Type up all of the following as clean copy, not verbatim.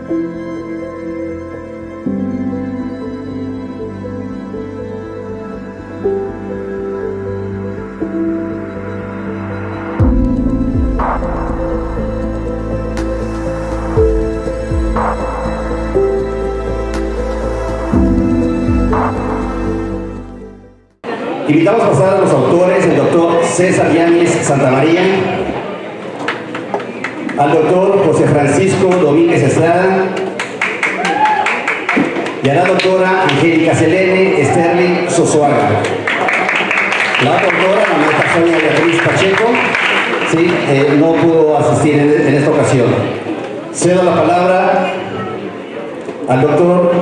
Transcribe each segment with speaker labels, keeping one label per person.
Speaker 1: Invitamos a pasar a los autores, el doctor César Yáñez Santamaría, al doctor José Francisco Domínguez Estrada y a la doctora Angélica Selene Sterling Sosoaga. La doctora, la maestra Sonia Beatriz Pacheco, sí, no pudo asistir en esta ocasión. Cedo la palabra al doctor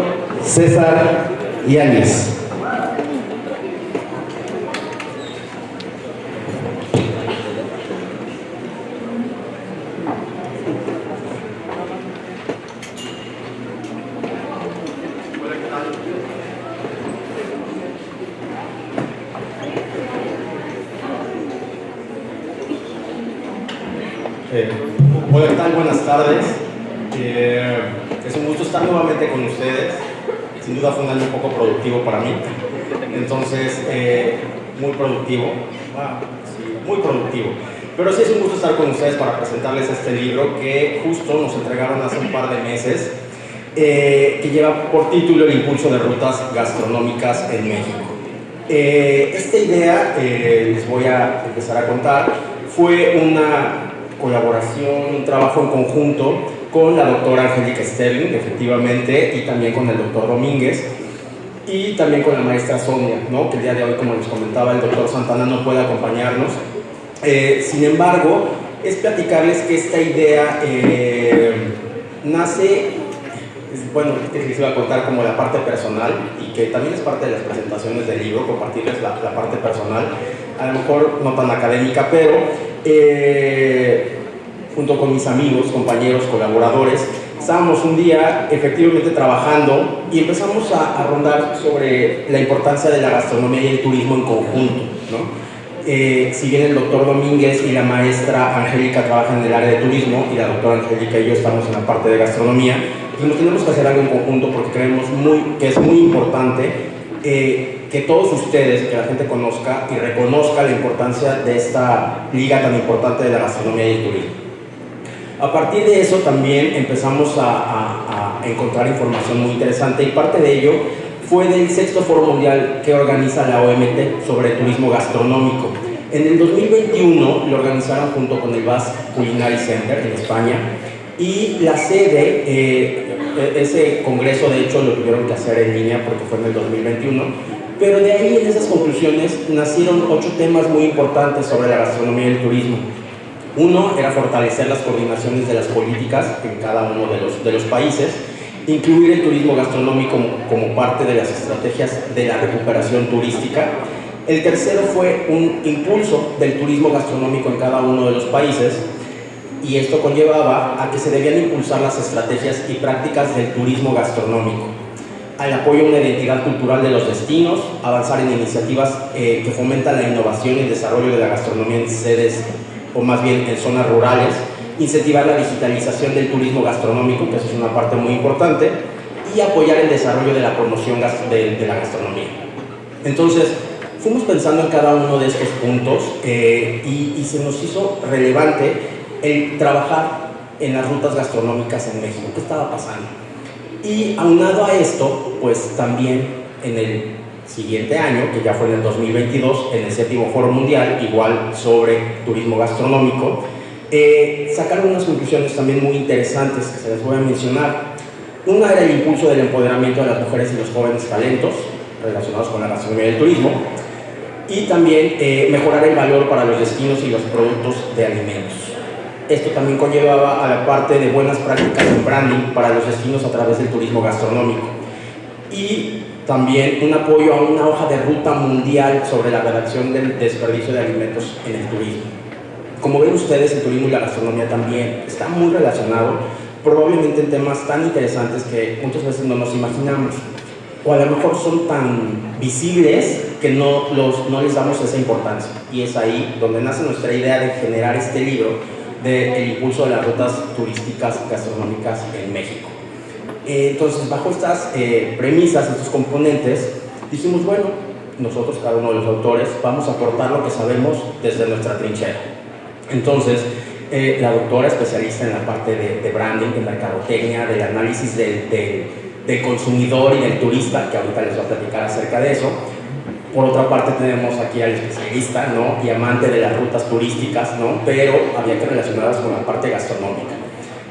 Speaker 1: César Yáñez.
Speaker 2: Hola, ¿qué tal? Buenas tardes. Es un gusto estar nuevamente con ustedes. Sin duda fue un año un poco productivo para mí. Entonces, muy productivo. Sí, muy productivo. Pero sí es un gusto estar con ustedes para presentarles este libro que justo nos entregaron hace un par de meses, que lleva por título El impulso de rutas gastronómicas en México. Esta idea, les voy a empezar a contar, fue una colaboración, un trabajo en conjunto con la doctora Angélica Sterling, efectivamente, y también con el doctor Domínguez, y también con la maestra Sonia, ¿no? Que el día de hoy, como les comentaba, el doctor Santana no puede acompañarnos. Sin embargo, es platicarles que esta idea nace, bueno, que les iba a contar como la parte personal, y que también es parte de las presentaciones del libro, compartirles la parte personal, a lo mejor no tan académica, pero junto con mis amigos, compañeros, colaboradores, estábamos un día efectivamente trabajando y empezamos a rondar sobre la importancia de la gastronomía y el turismo en conjunto, ¿no? Si bien el doctor Domínguez y la maestra Angélica trabajan en el área de turismo y la doctora Angélica y yo estamos en la parte de gastronomía, pues nos tenemos que hacer algo en conjunto porque creemos que es muy importante que todos ustedes, que la gente conozca y reconozca la importancia de esta liga tan importante de la gastronomía y el turismo. A partir de eso también empezamos a encontrar información muy interesante y parte de ello fue del sexto foro mundial que organiza la OMT sobre turismo gastronómico. En el 2021 lo organizaron junto con el Basque Culinary Center en España y la sede, ese congreso de hecho lo tuvieron que hacer en línea porque fue en el 2021, pero de ahí en esas conclusiones nacieron 8 temas muy importantes sobre la gastronomía y el turismo. Uno era fortalecer las coordinaciones de las políticas en cada uno de los países, incluir el turismo gastronómico como parte de las estrategias de la recuperación turística. El tercero fue un impulso del turismo gastronómico en cada uno de los países, y esto conllevaba a que se debían impulsar las estrategias y prácticas del turismo gastronómico, al apoyo a una identidad cultural de los destinos, avanzar en iniciativas que fomentan la innovación y el desarrollo de la gastronomía en sedes, o más bien en zonas rurales, incentivar la digitalización del turismo gastronómico, que eso es una parte muy importante, y apoyar el desarrollo de la promoción de la gastronomía. Entonces, fuimos pensando en cada uno de estos puntos y se nos hizo relevante el trabajar en las rutas gastronómicas en México. ¿Qué estaba pasando? Y aunado a esto, pues también en el siguiente año, que ya fue en el 2022, en el séptimo foro mundial, igual sobre turismo gastronómico, sacaron unas conclusiones también muy interesantes que se les voy a mencionar. Una era el impulso del empoderamiento de las mujeres y los jóvenes talentos relacionados con la gastronomía y el turismo, y también mejorar el valor para los destinos y los productos de alimentos. Esto también conllevaba a la parte de buenas prácticas en branding para los destinos a través del turismo gastronómico, y también un apoyo a una hoja de ruta mundial sobre la redacción del desperdicio de alimentos en el turismo. Como ven ustedes, el turismo y la gastronomía también está muy relacionado, probablemente en temas tan interesantes que muchas veces no nos imaginamos, o a lo mejor son tan visibles que no les damos esa importancia. Y es ahí donde nace nuestra idea de generar este libro del impulso de las rutas turísticas gastronómicas en México. Entonces, bajo estas premisas, estos componentes, dijimos, bueno, nosotros, cada uno de los autores, vamos a aportar lo que sabemos desde nuestra trinchera. Entonces, la doctora especialista en la parte de branding, de mercadotecnia, del análisis del consumidor y del turista, que ahorita les voy a platicar acerca de eso. Por otra parte tenemos aquí al especialista, ¿no?, y amante de las rutas turísticas, ¿no?, pero había que relacionarlas con la parte gastronómica.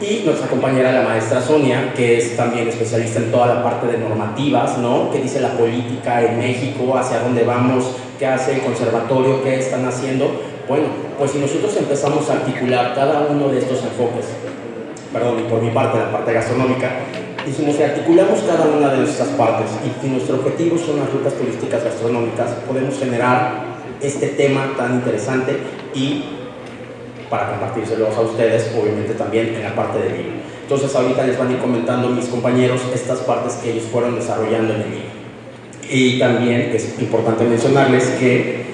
Speaker 2: Y nuestra compañera, la maestra Sonia, que es también especialista en toda la parte de normativas, ¿no?, qué dice la política en México, hacia dónde vamos, qué hace el conservatorio, qué están haciendo. Bueno, pues si nosotros empezamos a articular cada uno de estos enfoques, perdón, y por mi parte, la parte gastronómica, dijimos que articulamos cada una de nuestras partes y si nuestro objetivo son las rutas turísticas gastronómicas, podemos generar este tema tan interesante y para compartírselos a ustedes, obviamente también en la parte del libro. Entonces ahorita les van a ir comentando mis compañeros estas partes que ellos fueron desarrollando en el libro. Y también es importante mencionarles que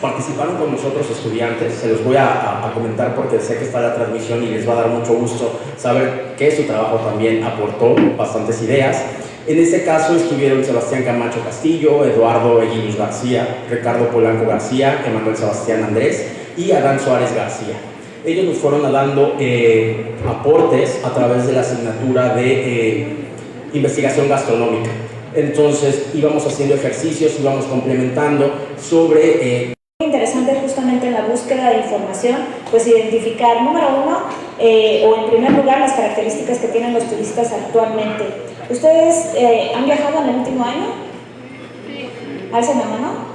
Speaker 2: participaron con nosotros estudiantes, se los voy a comentar porque sé que está la transmisión y les va a dar mucho gusto saber que su trabajo también aportó bastantes ideas. En este caso estuvieron Sebastián Camacho Castillo, Eduardo Eguiluz García, Ricardo Polanco García, Emanuel Sebastián Andrés y Adán Suárez García. Ellos nos fueron dando aportes a través de la asignatura de investigación gastronómica. Entonces íbamos haciendo ejercicios, íbamos complementando sobre...
Speaker 3: Interesante justamente en la búsqueda de información, pues identificar, número uno, o en primer lugar, las características que tienen los turistas actualmente. ¿Ustedes han viajado en el último año? Sí. ¿Alcen la mano?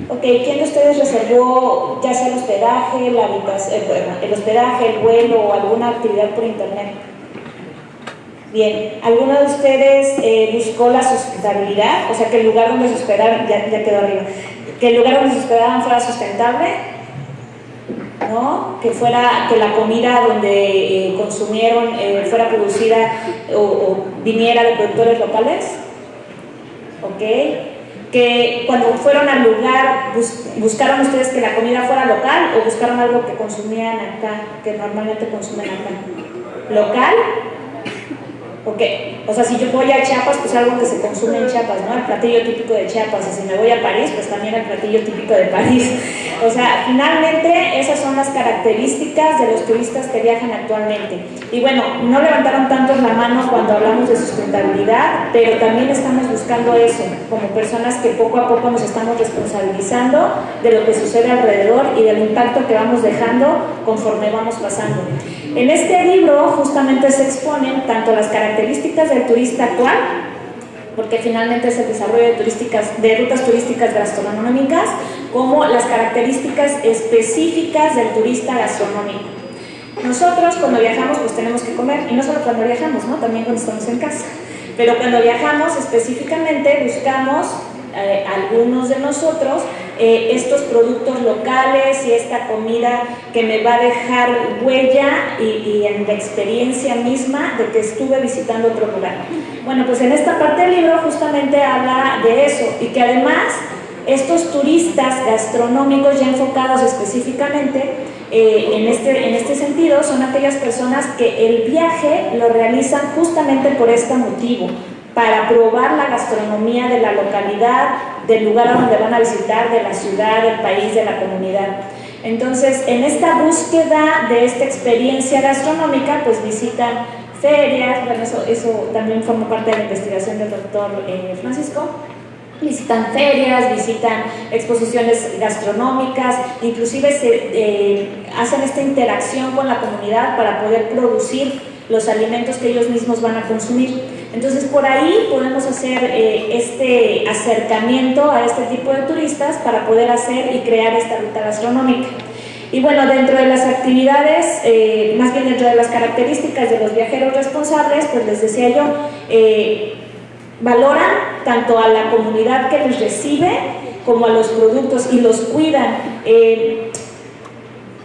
Speaker 3: Ok, ¿quién de ustedes reservó ya sea el hospedaje, el hospedaje, el vuelo o alguna actividad por internet? Bien, ¿alguno de ustedes buscó la sustentabilidad? O sea, que el lugar donde se hospedaron, ya quedó arriba, que el lugar donde se hospedaban fuera sustentable, ¿no? Que la comida donde consumieron fuera producida o viniera de productores locales, ¿ok? Que cuando fueron al lugar buscaron ustedes que la comida fuera local o buscaron algo que consumían acá, que normalmente consumen acá, local. Ok, o sea, si yo voy a Chiapas, pues algo que se consume en Chiapas, ¿no? El platillo típico de Chiapas, y si me voy a París, pues también el platillo típico de París. O sea, finalmente esas son las características de los turistas que viajan actualmente. Y bueno, no levantaron tanto la mano cuando hablamos de sustentabilidad, pero también estamos buscando eso, como personas que poco a poco nos estamos responsabilizando de lo que sucede alrededor y del impacto que vamos dejando conforme vamos pasando. En este libro justamente se exponen tanto las características del turista actual, porque finalmente es el desarrollo de rutas turísticas gastronómicas, como las características específicas del turista gastronómico. Nosotros cuando viajamos pues tenemos que comer, y no solo cuando viajamos, ¿no? También cuando estamos en casa. Pero cuando viajamos específicamente buscamos, algunos de nosotros, estos productos locales y esta comida que me va a dejar huella y en la experiencia misma de que estuve visitando otro lugar. Bueno, pues en esta parte del libro justamente habla de eso, y que además estos turistas gastronómicos ya enfocados específicamente en este sentido son aquellas personas que el viaje lo realizan justamente por este motivo, para probar la gastronomía de la localidad, del lugar a donde van a visitar, de la ciudad, del país, de la comunidad. Entonces, en esta búsqueda de esta experiencia gastronómica, pues visitan ferias, bueno, eso también forma parte de la investigación del doctor Francisco. Visitan ferias, visitan exposiciones gastronómicas, inclusive hacen esta interacción con la comunidad para poder producir los alimentos que ellos mismos van a consumir. Entonces por ahí podemos hacer este acercamiento a este tipo de turistas para poder hacer y crear esta ruta gastronómica. Y bueno, dentro de las actividades, más bien dentro de las características de los viajeros responsables, pues les decía yo, valoran tanto a la comunidad que les recibe como a los productos y los cuidan.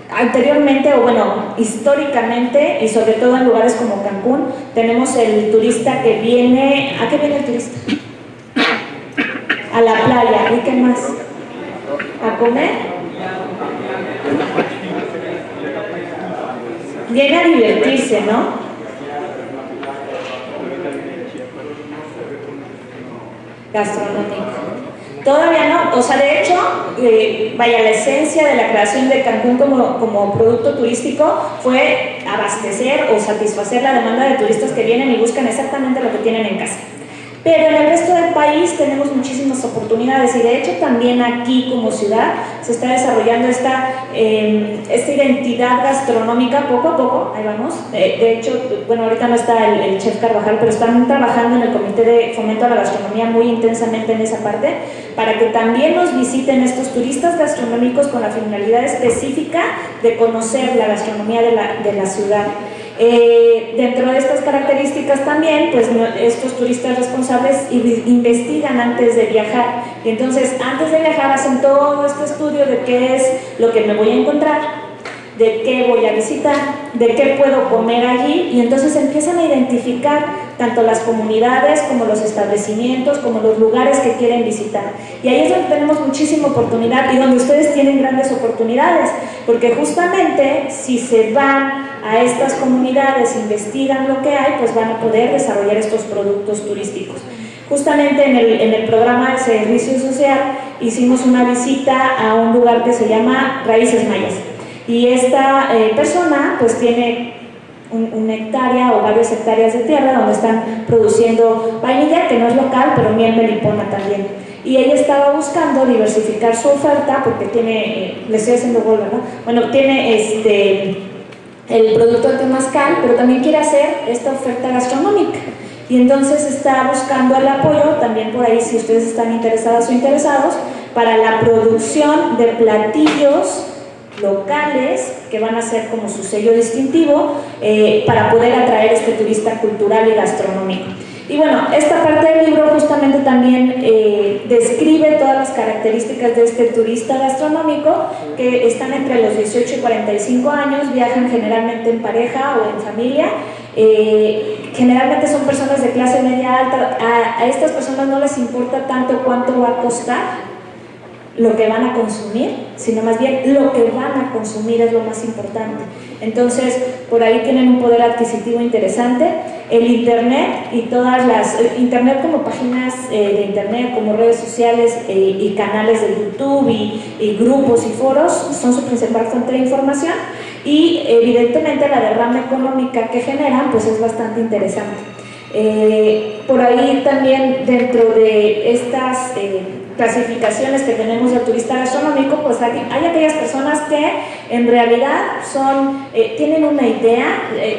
Speaker 3: Anteriormente, o bueno, históricamente, y sobre todo en lugares como Cancún, tenemos el turista que viene... ¿A qué viene el turista? A la playa. ¿Y qué más? ¿A comer? Viene a divertirse, ¿no? gastronómico. Todavía no, o sea, de hecho, vaya, la esencia de la creación de Cancún como producto turístico fue abastecer o satisfacer la demanda de turistas que vienen y buscan exactamente lo que tienen en casa. Pero en el resto del país tenemos muchísimas oportunidades y de hecho también aquí como ciudad se está desarrollando esta identidad gastronómica poco a poco, ahí vamos. De hecho, bueno, ahorita no está el chef Carvajal, pero están trabajando en el Comité de Fomento a la Gastronomía muy intensamente en esa parte para que también nos visiten estos turistas gastronómicos con la finalidad específica de conocer la gastronomía de la ciudad. Dentro de estas características también, pues estos turistas responsables investigan antes de viajar y entonces antes de viajar hacen todo este estudio de qué es lo que me voy a encontrar, de qué voy a visitar, de qué puedo comer allí y entonces empiezan a identificar tanto las comunidades como los establecimientos, como los lugares que quieren visitar. Y ahí es donde tenemos muchísima oportunidad y donde ustedes tienen grandes oportunidades, porque justamente si se van a estas comunidades, investigan lo que hay, pues van a poder desarrollar estos productos turísticos. Justamente en el programa de servicio social hicimos una visita a un lugar que se llama Raíces Mayas y esta persona pues tiene una hectárea o varias hectáreas de tierra donde están produciendo vainilla, que no es local, pero miel melipona también. Y ella estaba buscando diversificar su oferta porque tiene, le estoy haciendo gol, ¿verdad? Bueno, tiene el producto de temazcal, pero también quiere hacer esta oferta gastronómica. Y entonces está buscando el apoyo, también por ahí si ustedes están interesadas o interesados, para la producción de platillos locales que van a ser como su sello distintivo para poder atraer este turista cultural y gastronómico. Y bueno, esta parte del libro justamente también describe todas las características de este turista gastronómico que están entre los 18 y 45 años, viajan generalmente en pareja o en familia, generalmente son personas de clase media alta. A estas personas no les importa tanto cuánto va a costar lo que van a consumir, sino más bien lo que van a consumir es lo más importante. Entonces, por ahí tienen un poder adquisitivo interesante. El internet y todas las... internet como páginas de internet, como redes sociales y canales de YouTube y grupos y foros son su principal fuente de información y evidentemente la derrama económica que generan pues es bastante interesante. Por ahí también dentro de estas clasificaciones que tenemos del turista gastronómico, pues hay aquellas personas que en realidad tienen una idea,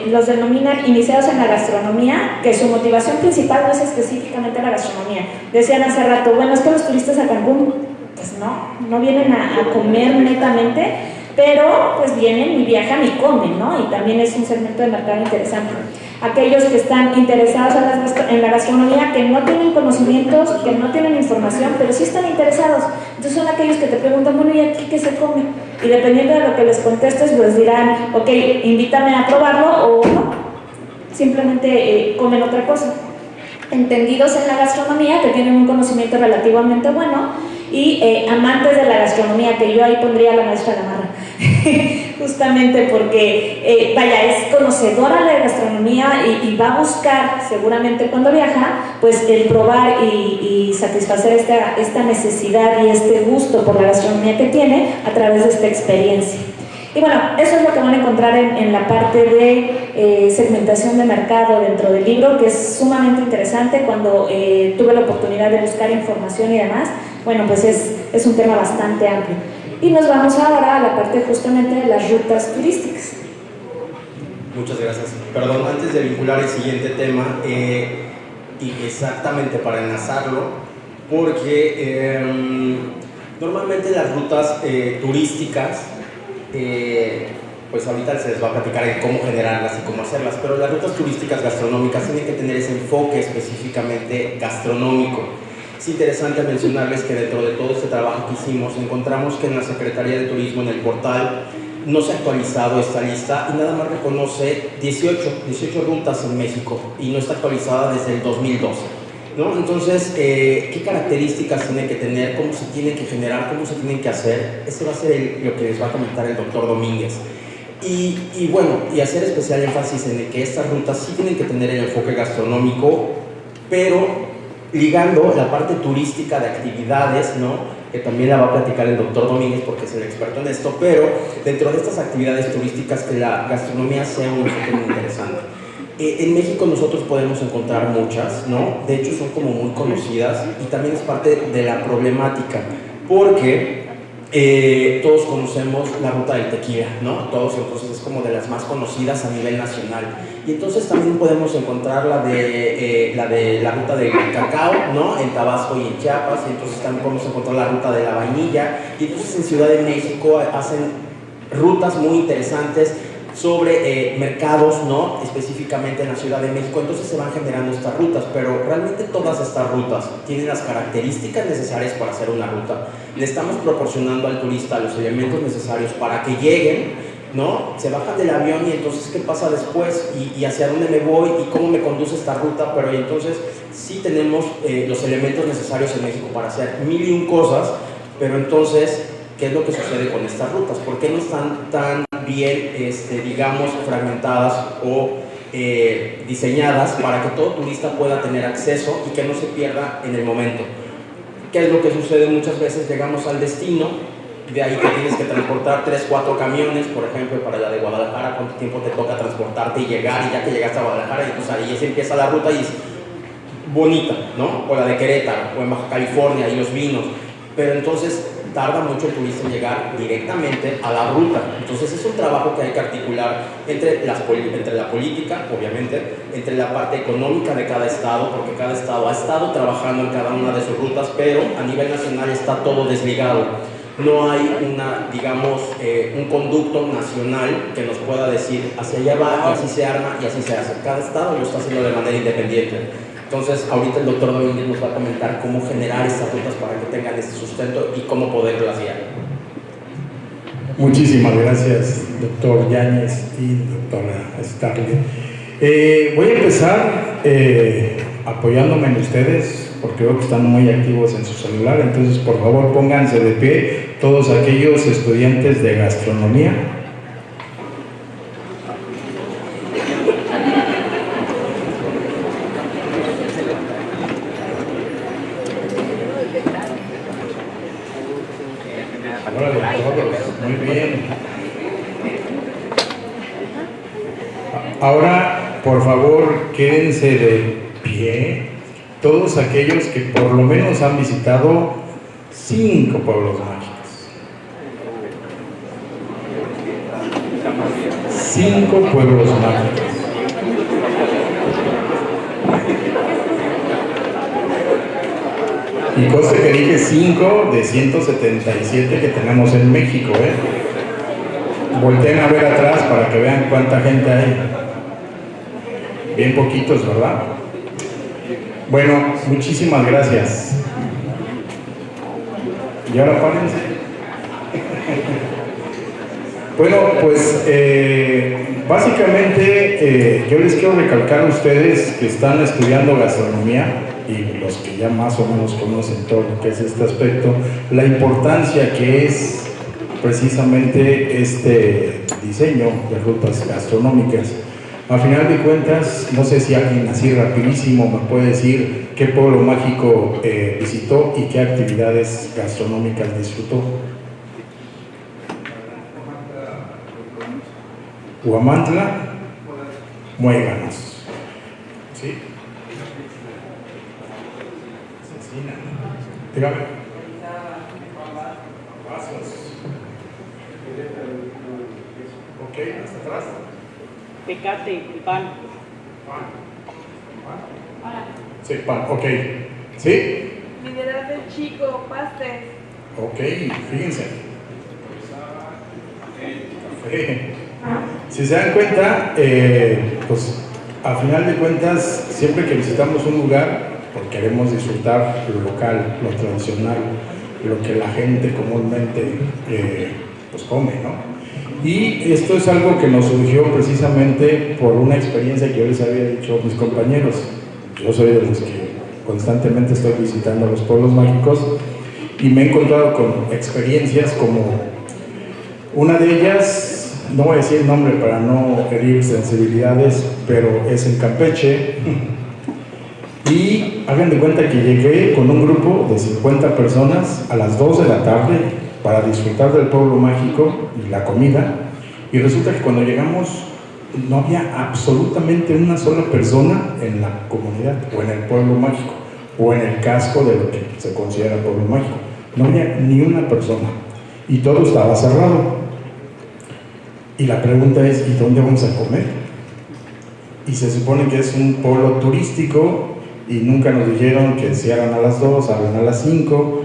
Speaker 3: los denominan iniciados en la gastronomía, que su motivación principal no es específicamente la gastronomía. Decían hace rato, bueno, es que los turistas a Cancún, pues no vienen a comer netamente, pero pues vienen y viajan y comen, ¿no? Y también es un segmento de mercado interesante. Aquellos que están interesados en la gastronomía, que no tienen conocimientos, que no tienen información, pero sí están interesados. Entonces son aquellos que te preguntan, bueno, ¿y aquí qué se come? Y dependiendo de lo que les contestes, pues dirán, ok, invítame a probarlo o no, simplemente comen otra cosa. Entendidos en la gastronomía, que tienen un conocimiento relativamente bueno, y amantes de la gastronomía, que yo ahí pondría a la maestra Gamarra. Justamente porque vaya, es conocedora de la gastronomía y va a buscar seguramente cuando viaja pues el probar y satisfacer esta necesidad y este gusto por la gastronomía que tiene a través de esta experiencia. Y bueno, eso es lo que van a encontrar en la parte de segmentación de mercado dentro del libro, que es sumamente interesante. Cuando tuve la oportunidad de buscar información y demás, bueno, pues es un tema bastante amplio. Y nos vamos ahora a la parte justamente de las rutas turísticas.
Speaker 2: Muchas gracias. Perdón, antes de vincular el siguiente tema, y exactamente para enlazarlo, porque normalmente las rutas turísticas, pues ahorita se les va a platicar en cómo generarlas y cómo hacerlas, pero las rutas turísticas gastronómicas tienen que tener ese enfoque específicamente gastronómico. Es interesante mencionarles que dentro de todo este trabajo que hicimos, encontramos que en la Secretaría de Turismo, en el portal, no se ha actualizado esta lista y nada más reconoce 18 rutas en México y no está actualizada desde el 2012, ¿no? Entonces, ¿qué características tiene que tener? ¿Cómo se tiene que generar? ¿Cómo se tienen que hacer? Ese va a ser lo que les va a comentar el doctor Domínguez. Y bueno, y hacer especial énfasis en que estas rutas sí tienen que tener el enfoque gastronómico, pero ligando la parte turística de actividades, ¿no? Que también la va a platicar el doctor Domínguez porque es el experto en esto, pero dentro de estas actividades turísticas que la gastronomía sea un enfoque muy interesante. En México nosotros podemos encontrar muchas, ¿no? De hecho son como muy conocidas y también es parte de la problemática, porque todos conocemos la ruta del tequila, ¿no? Todos, entonces es como de las más conocidas a nivel nacional. Y entonces también podemos encontrar la de la ruta del cacao, ¿no? En Tabasco y en Chiapas, y entonces también podemos encontrar la ruta de la vainilla, y entonces en Ciudad de México hacen rutas muy interesantes sobre mercados, ¿no? Específicamente en la Ciudad de México, entonces se van generando estas rutas, pero realmente todas estas rutas tienen las características necesarias para hacer una ruta. Le estamos proporcionando al turista los elementos necesarios para que lleguen, ¿no? Se bajan del avión y entonces ¿qué pasa después? ¿Y hacia dónde me voy? ¿Y cómo me conduce esta ruta? Pero entonces sí tenemos los elementos necesarios en México para hacer mil y un cosas, pero entonces ¿qué es lo que sucede con estas rutas? ¿Por qué no están tan bien, digamos, fragmentadas o diseñadas para que todo turista pueda tener acceso y que no se pierda en el momento? ¿Qué es lo que sucede? Muchas veces llegamos al destino, de ahí que tienes que transportar 3, 4 camiones, por ejemplo, para la de Guadalajara, ¿cuánto tiempo te toca transportarte y llegar? Y ya que llegaste a Guadalajara, y pues ahí se empieza la ruta y es bonita, ¿no? O la de Querétaro, o en Baja California, y los vinos. Pero entonces tarda mucho el turista en llegar directamente a la ruta. Entonces es un trabajo que hay que articular entre la política, obviamente, entre la parte económica de cada estado, porque cada estado ha estado trabajando en cada una de sus rutas, pero a nivel nacional está todo desligado. No hay digamos, un conducto nacional que nos pueda decir hacia allá va y así se arma y así se hace. Cada estado lo está haciendo de manera independiente. Entonces, ahorita el doctor Domínguez nos va a comentar cómo generar estas rutas para que tengan este sustento y cómo poderlas guiar.
Speaker 4: Muchísimas gracias, doctor Yáñez y doctora Starling. Voy a empezar apoyándome en ustedes, porque veo que están muy activos en su celular, entonces por favor pónganse de pie todos aquellos estudiantes de gastronomía. Muy bien. Ahora, por favor, quédense de pie todos aquellos que por lo menos han visitado 5 pueblos mágicos. 5 pueblos mágicos. Y conste que dije 5 de 177 que tenemos en México, Volteen a ver atrás para que vean cuánta gente hay. Bien poquitos, ¿verdad? Bueno, muchísimas gracias. Y ahora párense. Bueno, pues básicamente yo les quiero recalcar a ustedes que están estudiando gastronomía y los que ya más o menos conocen todo lo que es este aspecto, la importancia que es precisamente este diseño de rutas gastronómicas. A final de cuentas, no sé si alguien así rapidísimo me puede decir qué pueblo mágico visitó y qué actividades gastronómicas disfrutó. Huamantla, Muéganos. ¿Sí? Dígame. Pasos. Ok, hasta atrás.
Speaker 5: Tecate, pan.
Speaker 4: Sí, pan, ok. ¿Sí?
Speaker 6: Mineral del Chico, pastes.
Speaker 4: Ok, fíjense. Café. Si se dan cuenta, pues a final de cuentas, siempre que visitamos un lugar, pues queremos disfrutar lo local, lo tradicional, lo que la gente comúnmente pues come, ¿no? Y esto es algo que nos surgió precisamente por una experiencia que yo les había dicho a mis compañeros. Yo soy de los que constantemente estoy visitando los pueblos mágicos y me he encontrado con experiencias como una de ellas, no voy a decir el nombre para no herir sensibilidades, pero es en Campeche. Y hagan de cuenta que llegué con un grupo de 50 personas a las 2 de la tarde para disfrutar del pueblo mágico y la comida. Y resulta que cuando llegamos no había absolutamente una sola persona en la comunidad o en el pueblo mágico o en el casco de lo que se considera pueblo mágico. No había ni una persona y todo estaba cerrado. Y la pregunta es, ¿y dónde vamos a comer? Y se supone que es un pueblo turístico y nunca nos dijeron que cierran a las 2, abren a las 5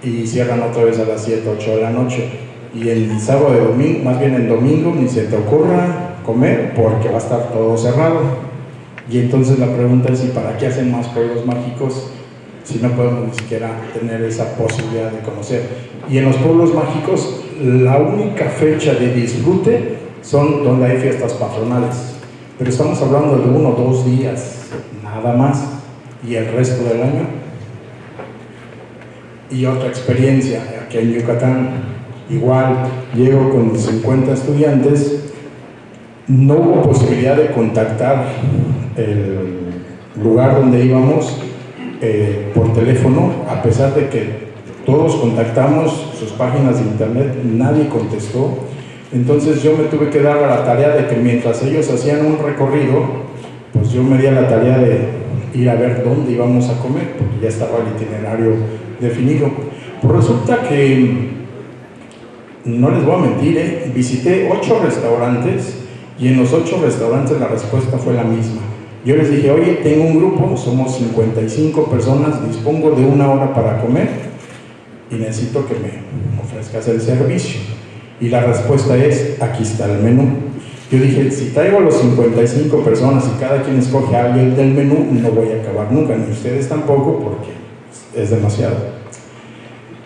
Speaker 4: y cierran otra vez a las 7, 8 de la noche. Y el sábado y domingo, más bien el domingo, ni se te ocurra comer porque va a estar todo cerrado. Y entonces la pregunta es, ¿y para qué hacen más pueblos mágicos si no podemos ni siquiera tener esa posibilidad de conocer? Y en los pueblos mágicos, la única fecha de disfrute son donde hay fiestas patronales. Pero estamos hablando de 1 o 2 días, nada más. Y el resto del año. Y otra experiencia aquí en Yucatán, igual llego con 50 estudiantes, no hubo posibilidad de contactar el lugar donde íbamos por teléfono, a pesar de que todos contactamos sus páginas de internet, nadie contestó. Entonces yo me tuve que dar a la tarea de que mientras ellos hacían un recorrido, pues yo me di a la tarea de ir a ver dónde íbamos a comer, porque ya estaba el itinerario definido. Pues resulta que, no les voy a mentir, visité 8 restaurantes y en los 8 restaurantes la respuesta fue la misma. Yo les dije, oye, tengo un grupo, somos 55 personas, dispongo de 1 hora para comer y necesito que me ofrezcas el servicio. Y la respuesta es, aquí está el menú. Yo dije, si traigo a los 55 personas y cada quien escoge a alguien del menú, no voy a acabar nunca, ni ustedes tampoco, porque es demasiado.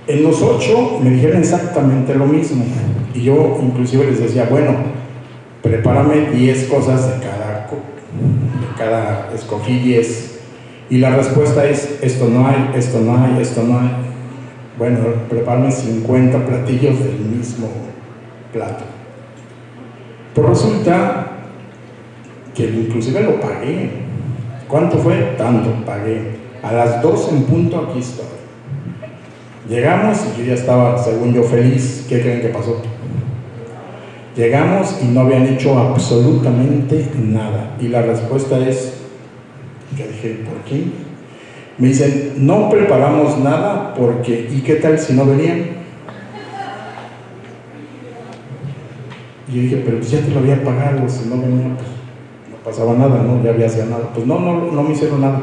Speaker 4: En los 8 me dijeron exactamente lo mismo, y yo inclusive les decía, bueno, prepárame 10 cosas de cada escogí 10. Y la respuesta es, esto no hay, esto no hay, esto no hay. Bueno, prepárame 50 platillos del mismo plato. Pues resulta que inclusive lo pagué. ¿Cuánto fue? Tanto, pagué. A las 2 en punto aquí estoy. Llegamos y yo ya estaba, según yo, feliz. ¿Qué creen que pasó? Llegamos y no habían hecho absolutamente nada. Y la respuesta es, yo dije, ¿por qué? Me dicen, no preparamos nada porque, ¿y qué tal si no venían? Y yo dije, pero pues ya te lo había pagado, si no venía, pues no pasaba nada, ¿no? Ya habías ganado. Pues no me hicieron nada.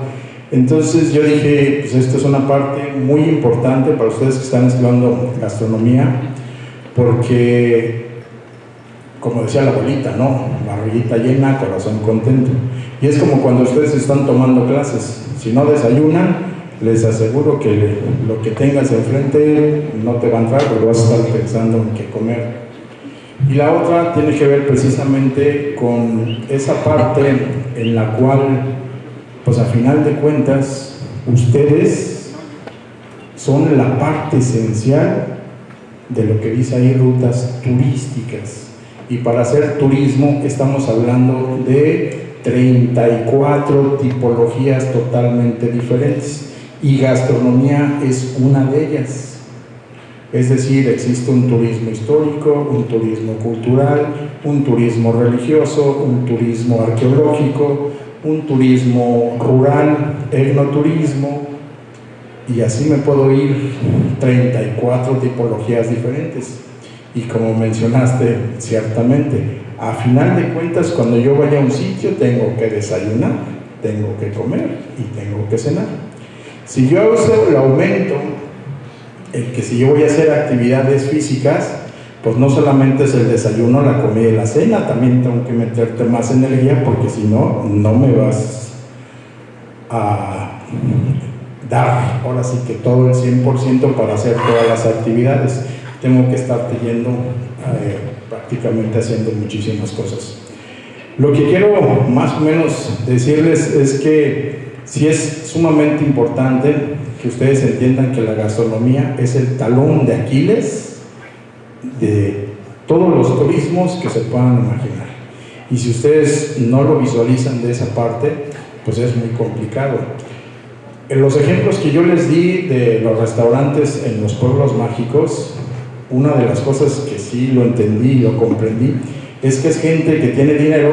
Speaker 4: Entonces yo dije, pues esto es una parte muy importante para ustedes que están estudiando gastronomía, porque, como decía la abuelita, ¿no? Barriguita llena, corazón contento. Y es como cuando ustedes están tomando clases. Si no desayunan, les aseguro que lo que tengas enfrente no te va a entrar, porque vas a estar pensando en qué comer. Y la otra tiene que ver precisamente con esa parte en la cual, pues a final de cuentas, ustedes son la parte esencial de lo que dice ahí rutas turísticas. Y para hacer turismo estamos hablando de 34 tipologías totalmente diferentes. Y gastronomía es una de ellas. Es decir, existe un turismo histórico, un turismo cultural, un turismo religioso, un turismo arqueológico, un turismo rural, etnoturismo, y así me puedo ir 34 tipologías diferentes. Y como mencionaste, ciertamente, a final de cuentas, cuando yo vaya a un sitio, tengo que desayunar, tengo que comer y tengo que cenar. Si yo uso el aumento, el que si yo voy a hacer actividades físicas, pues no solamente es el desayuno, la comida y la cena, también tengo que meterte más energía, porque si no, no me vas a dar, ahora sí que todo el 100% para hacer todas las actividades. Tengo que estarte yendo prácticamente haciendo muchísimas cosas. Lo que quiero más o menos decirles es que sí es sumamente importante que ustedes entiendan que la gastronomía es el talón de Aquiles de todos los turismos que se puedan imaginar. Y si ustedes no lo visualizan de esa parte, pues es muy complicado. En los ejemplos que yo les di de los restaurantes en los pueblos mágicos, una de las cosas que sí lo entendí y lo comprendí es que es gente que tiene dinero,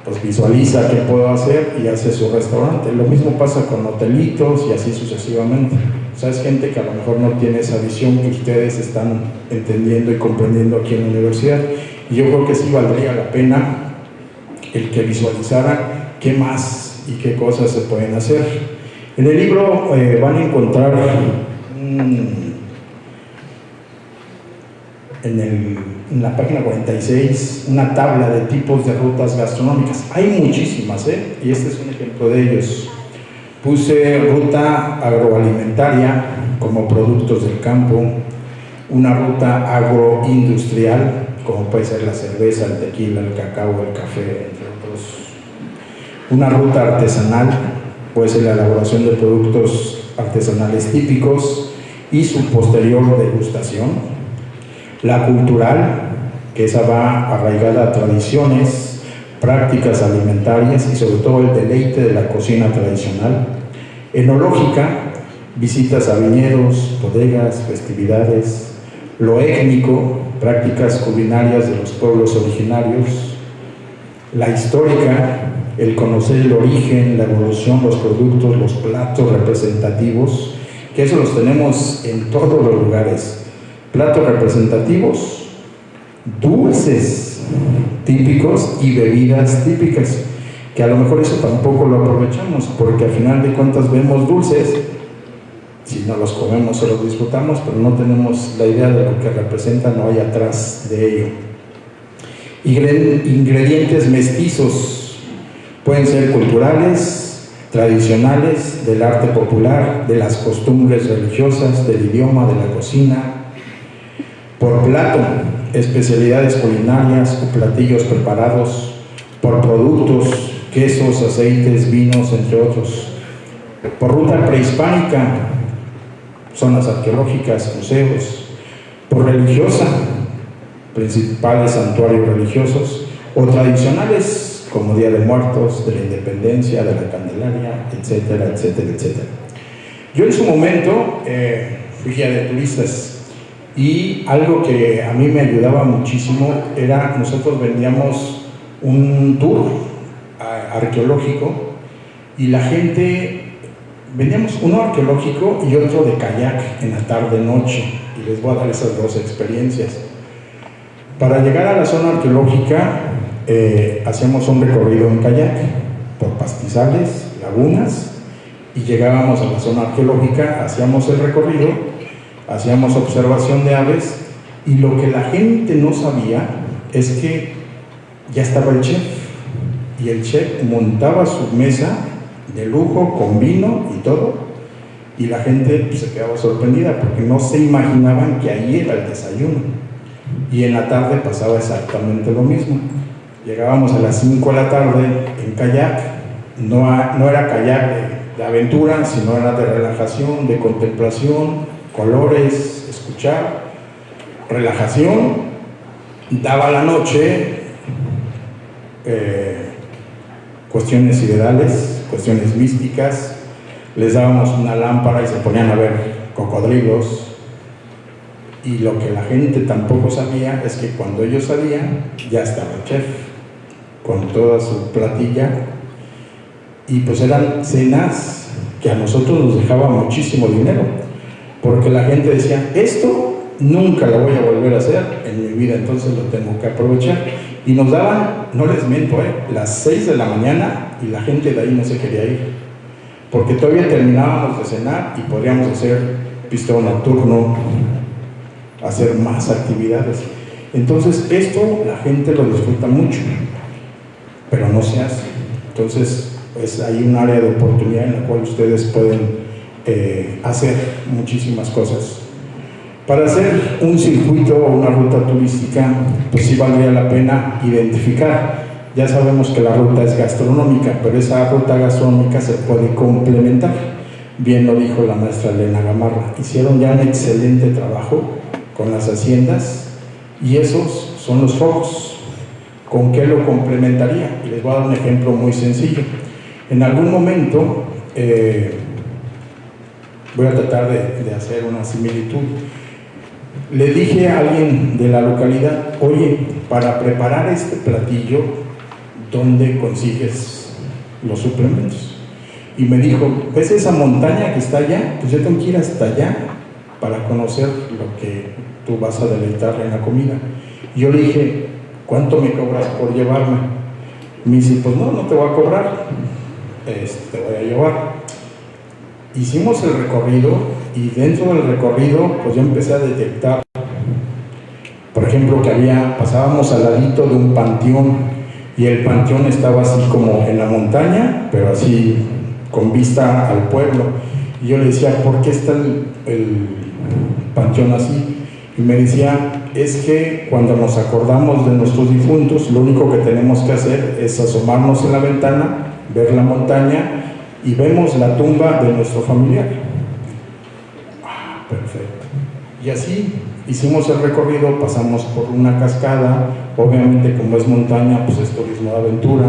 Speaker 4: pues visualiza qué puedo hacer y hace su restaurante. Lo mismo pasa con hotelitos y así sucesivamente. O sea, es gente que a lo mejor no tiene esa visión que ustedes están entendiendo y comprendiendo aquí en la universidad. Y yo creo que sí valdría la pena el que visualizaran qué más y qué cosas se pueden hacer. En el libro van a encontrar en la página 46 una tabla de tipos de rutas gastronómicas. Hay muchísimas, y este es un ejemplo de ellos. Puse ruta agroalimentaria como productos del campo, una ruta agroindustrial como puede ser la cerveza, el tequila, el cacao, el café, entre otros. Una ruta artesanal puede ser la elaboración de productos artesanales típicos y su posterior degustación. La cultural, que esa va arraigada a tradiciones, prácticas alimentarias y sobre todo el deleite de la cocina tradicional. Enológica, visitas a viñedos, bodegas, festividades. Lo étnico, prácticas culinarias de los pueblos originarios. La histórica, el conocer el origen, la evolución, los productos, los platos representativos, que eso los tenemos en todos los lugares. Platos representativos, dulces típicos y bebidas típicas, que a lo mejor eso tampoco lo aprovechamos, porque al final de cuentas vemos dulces, si no los comemos se los disfrutamos, pero no tenemos la idea de lo que representan o hay atrás de ello. Ingredientes mestizos, pueden ser culturales, tradicionales, del arte popular, de las costumbres religiosas, del idioma, de la cocina. Por plato, especialidades culinarias o platillos preparados. Por productos, quesos, aceites, vinos, entre otros. Por ruta prehispánica, zonas arqueológicas, museos. Por religiosa, principales santuarios religiosos. O tradicionales, como Día de Muertos, de la Independencia, de la Candelaria, etcétera, etcétera, etcétera. Yo en su momento fui guía de turistas. Y algo que a mí me ayudaba muchísimo era, nosotros vendíamos un tour arqueológico y la gente, vendíamos uno arqueológico y otro de kayak en la tarde-noche, y les voy a dar esas dos experiencias. Para llegar a la zona arqueológica hacíamos un recorrido en kayak por pastizales, lagunas, y llegábamos a la zona arqueológica, hacíamos el recorrido, hacíamos observación de aves, y lo que la gente no sabía es que ya estaba el chef, y el chef montaba su mesa de lujo con vino y todo, y la gente pues, se quedaba sorprendida porque no se imaginaban que ahí era el desayuno. Y en la tarde pasaba exactamente lo mismo. Llegábamos a las 5 de la tarde en kayak, no era kayak de aventura, sino era de relajación, de contemplación, colores, escuchar, relajación. Daba la noche cuestiones ideales, cuestiones místicas, les dábamos una lámpara y se ponían a ver cocodrilos, y lo que la gente tampoco sabía es que cuando ellos salían ya estaba el chef con toda su platilla, y pues eran cenas que a nosotros nos dejaba muchísimo dinero, porque la gente decía, esto nunca lo voy a volver a hacer en mi vida, entonces lo tengo que aprovechar. Y nos daban, no les miento, las 6 de la mañana, y la gente de ahí no se quería ir, porque todavía terminábamos de cenar y podríamos hacer pistón nocturno, hacer más actividades. Entonces esto la gente lo disfruta mucho, pero no se hace. Entonces hay un área de oportunidad en la cual ustedes pueden hacer muchísimas cosas. Para hacer un circuito o una ruta turística, pues sí valdría la pena identificar. Ya sabemos que la ruta es gastronómica, pero esa ruta gastronómica se puede complementar. Bien lo dijo la maestra Elena Gamarra. Hicieron ya un excelente trabajo con las haciendas, y esos son los focos. ¿Con qué lo complementaría? Y les voy a dar un ejemplo muy sencillo. En algún momento voy a tratar de hacer una similitud. Le dije a alguien de la localidad, oye, para preparar este platillo, ¿dónde consigues los suplementos? Y me dijo, ¿ves esa montaña que está allá? Pues yo tengo que ir hasta allá para conocer lo que tú vas a deleitar en la comida. Y yo le dije, ¿cuánto me cobras por llevarme? Me dice, pues no te voy a cobrar, te voy a llevar. Hicimos el recorrido y dentro del recorrido pues yo empecé a detectar, por ejemplo, que pasábamos al ladito de un panteón y el panteón estaba así como en la montaña, pero así con vista al pueblo. Y yo le decía, ¿por qué está el panteón así? Y me decía, es que cuando nos acordamos de nuestros difuntos, lo único que tenemos que hacer es asomarnos en la ventana, ver la montaña y vemos la tumba de nuestro familiar. Perfecto. Y así hicimos el recorrido, pasamos por una cascada, obviamente como es montaña, pues es turismo de aventura,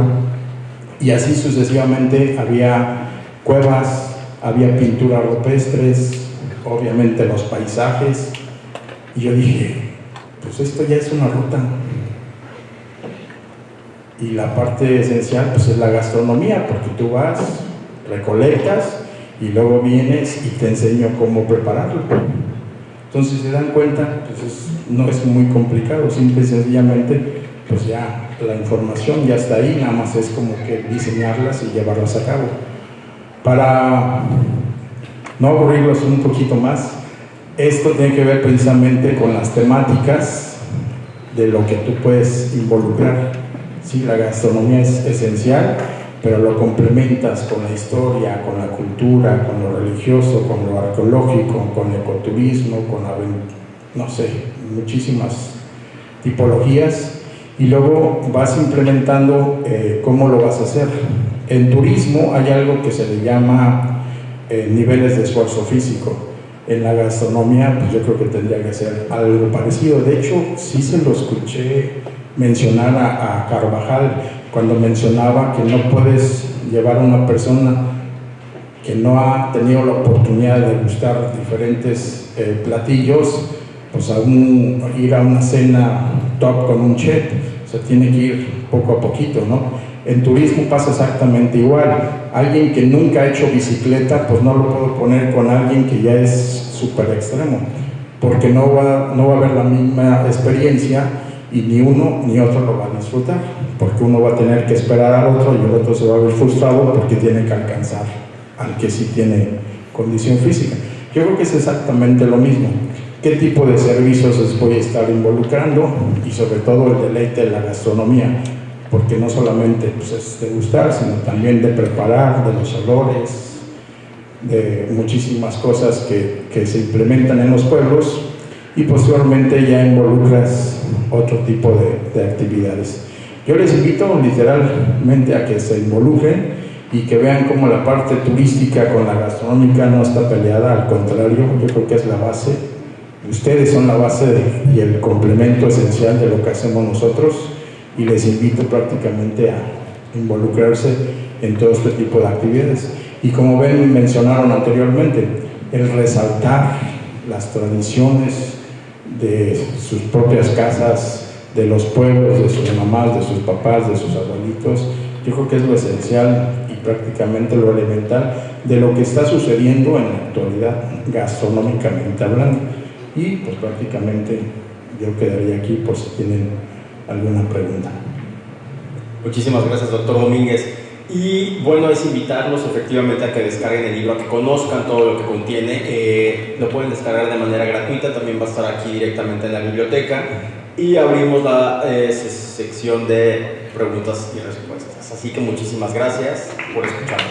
Speaker 4: y así sucesivamente había cuevas, había pinturas rupestres, obviamente los paisajes, y yo dije, pues esto ya es una ruta. Y la parte esencial pues es la gastronomía, porque tú vas, recolectas y luego vienes y te enseño cómo prepararlo. Entonces, si se dan cuenta, pues no es muy complicado, simple y sencillamente, pues ya la información ya está ahí, nada más es como que diseñarlas y llevarlas a cabo. Para no aburrirlos un poquito más, esto tiene que ver precisamente con las temáticas de lo que tú puedes involucrar. Sí, la gastronomía es esencial, pero lo complementas con la historia, con la cultura, con lo religioso, con lo arqueológico, con el ecoturismo, con no sé, muchísimas tipologías, y luego vas implementando cómo lo vas a hacer. En turismo hay algo que se le llama niveles de esfuerzo físico. En la gastronomía, pues yo creo que tendría que ser algo parecido. De hecho, sí se lo escuché mencionar a Carvajal cuando mencionaba que no puedes llevar a una persona que no ha tenido la oportunidad de degustar diferentes platillos, pues ir a una cena top con un chef. O sea, tiene que ir poco a poquito, ¿no? En turismo pasa exactamente igual. Alguien que nunca ha hecho bicicleta, pues no lo puedo poner con alguien que ya es súper extremo, porque no va a haber la misma experiencia y ni uno ni otro lo va a disfrutar, porque uno va a tener que esperar al otro y el otro se va a ver frustrado porque tiene que alcanzar al que sí tiene condición física. Yo creo que es exactamente lo mismo. ¿Qué tipo de servicios les voy a estar involucrando? Y sobre todo el deleite de la gastronomía, porque no solamente pues, es degustar, sino también de preparar, de los olores, de muchísimas cosas que se implementan en los pueblos, y posteriormente ya involucras otro tipo de actividades. Yo les invito literalmente a que se involucren y que vean cómo la parte turística con la gastronómica no está peleada, al contrario, yo creo que es la base. Ustedes son la base y el complemento esencial de lo que hacemos nosotros, y les invito prácticamente a involucrarse en todo este tipo de actividades. Y como ven, mencionaron anteriormente, el resaltar las tradiciones de sus propias casas, de los pueblos, de sus mamás, de sus papás, de sus abuelitos, yo creo que es lo esencial y prácticamente lo elemental de lo que está sucediendo en la actualidad, gastronómicamente hablando. Y pues prácticamente yo quedaría aquí por si tienen alguna pregunta.
Speaker 2: Muchísimas gracias, doctor Domínguez. Y bueno, es invitarlos efectivamente a que descarguen el libro, a que conozcan todo lo que contiene. Lo pueden descargar de manera gratuita, también va a estar aquí directamente en la biblioteca. Y abrimos la sección de preguntas y respuestas. Así que muchísimas gracias por escucharnos.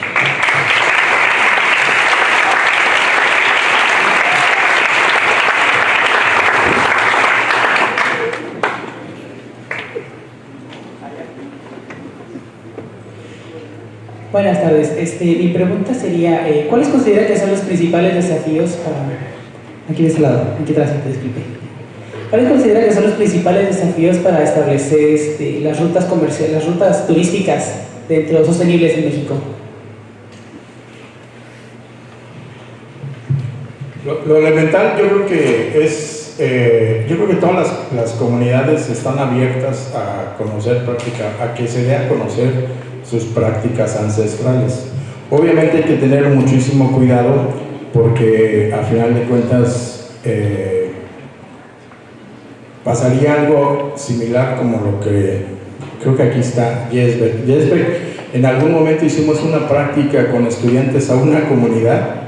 Speaker 7: Buenas tardes. Mi pregunta sería, ¿cuáles considera que son los principales desafíos para... Aquí de este lado, aquí atrás, disculpe. ¿Cuáles considera que son los principales desafíos para establecer las rutas comerciales, las rutas turísticas sostenibles en México?
Speaker 4: Lo elemental yo creo que es, yo creo que todas las comunidades están abiertas a conocer a que se dé a conocer sus prácticas ancestrales. Obviamente hay que tener muchísimo cuidado porque a final de cuentas pasaría algo similar como lo que creo que aquí está Jesbeck. Jesbeck, en algún momento hicimos una práctica con estudiantes a una comunidad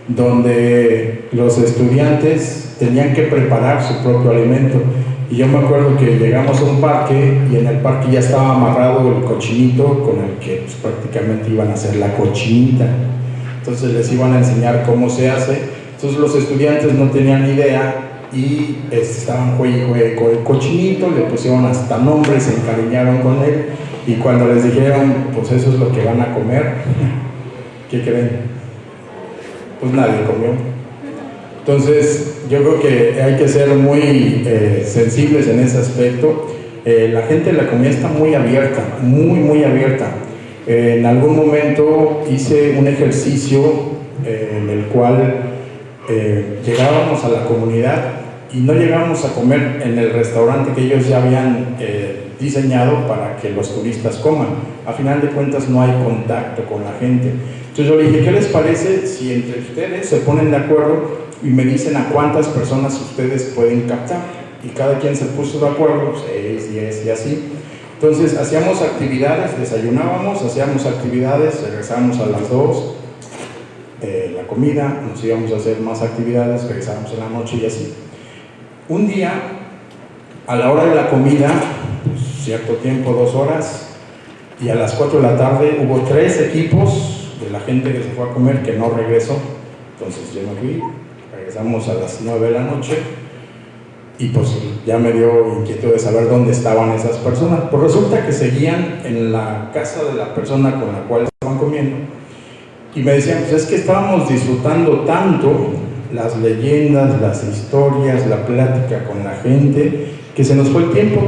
Speaker 4: donde los estudiantes tenían que preparar su propio alimento. Y yo me acuerdo que llegamos a un parque y en el parque ya estaba amarrado el cochinito con el que pues, prácticamente iban a hacer la cochinita. Entonces les iban a enseñar cómo se hace. Entonces los estudiantes no tenían idea y estaban juegue con el cochinito, le pusieron hasta nombre, se encariñaron con él y cuando les dijeron, pues eso es lo que van a comer, ¿qué creen? Pues nadie comió. Entonces yo creo que hay que ser muy sensibles en ese aspecto. La gente de la comunidad está muy abierta, muy abierta. En algún momento hice un ejercicio en el cual llegábamos a la comunidad y no llegábamos a comer en el restaurante que ellos ya habían diseñado para que los turistas coman. A final de cuentas no hay contacto con la gente. Entonces yo le dije, ¿qué les parece si entre ustedes se ponen de acuerdo y me dicen a cuántas personas ustedes pueden captar? Y cada quien se puso de acuerdo, 6, 10 y así. Entonces hacíamos actividades, desayunábamos, hacíamos actividades, regresábamos a las 2, la comida, nos íbamos a hacer más actividades, regresábamos en la noche y así. Un día, a la hora de la comida, pues, cierto tiempo, 2 horas, y a las 4 de la tarde hubo 3 equipos de la gente que se fue a comer que no regresó. Entonces yo me fui, regresamos a las 9 de la noche y pues ya me dio inquietud de saber dónde estaban esas personas. Pues resulta que seguían en la casa de la persona con la cual estaban comiendo y me decían, pues es que estábamos disfrutando tanto las leyendas, las historias, la plática con la gente, que se nos fue el tiempo.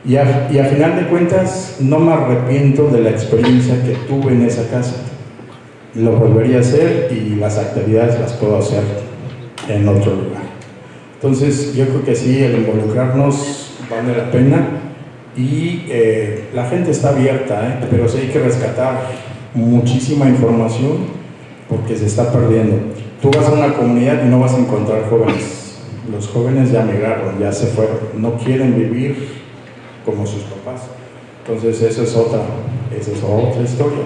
Speaker 4: Y a final de cuentas no me arrepiento de la experiencia que tuve en esa casa. Lo volvería a hacer y las actividades las puedo hacer en otro lugar. Entonces yo creo que sí, el involucrarnos vale la pena y la gente está abierta, pero sí hay que rescatar muchísima información porque se está perdiendo. Tú vas a una comunidad y no vas a encontrar jóvenes. Los jóvenes ya migraron, ya se fueron, no quieren vivir como sus papás. Entonces esa es otra historia.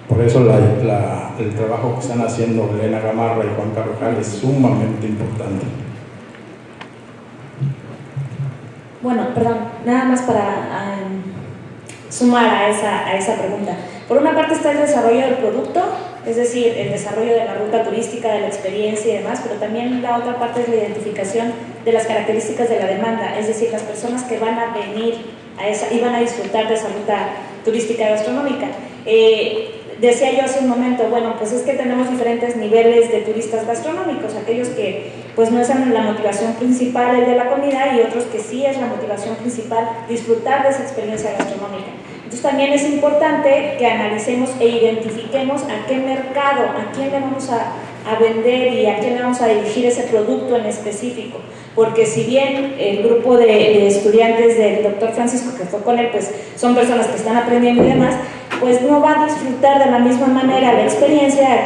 Speaker 4: Por eso el trabajo que están haciendo Elena Gamarra y Juan Carvajal es sumamente importante.
Speaker 3: Bueno, perdón, nada más para sumar a esa pregunta. Por una parte está el desarrollo del producto, es decir, el desarrollo de la ruta turística, de la experiencia y demás, pero también la otra parte es la identificación de las características de la demanda, es decir, las personas que van a venir y van a disfrutar de esa ruta turística gastronómica. Decía yo hace un momento, bueno, pues es que tenemos diferentes niveles de turistas gastronómicos, aquellos que pues no es la motivación principal el de la comida y otros que sí es la motivación principal disfrutar de esa experiencia gastronómica. Entonces también es importante que analicemos e identifiquemos a qué mercado, a quién le vamos a vender y a quién le vamos a dirigir ese producto en específico. Porque si bien el grupo de estudiantes del doctor Francisco que fue con él, pues son personas que están aprendiendo y demás, pues no va a disfrutar de la misma manera la experiencia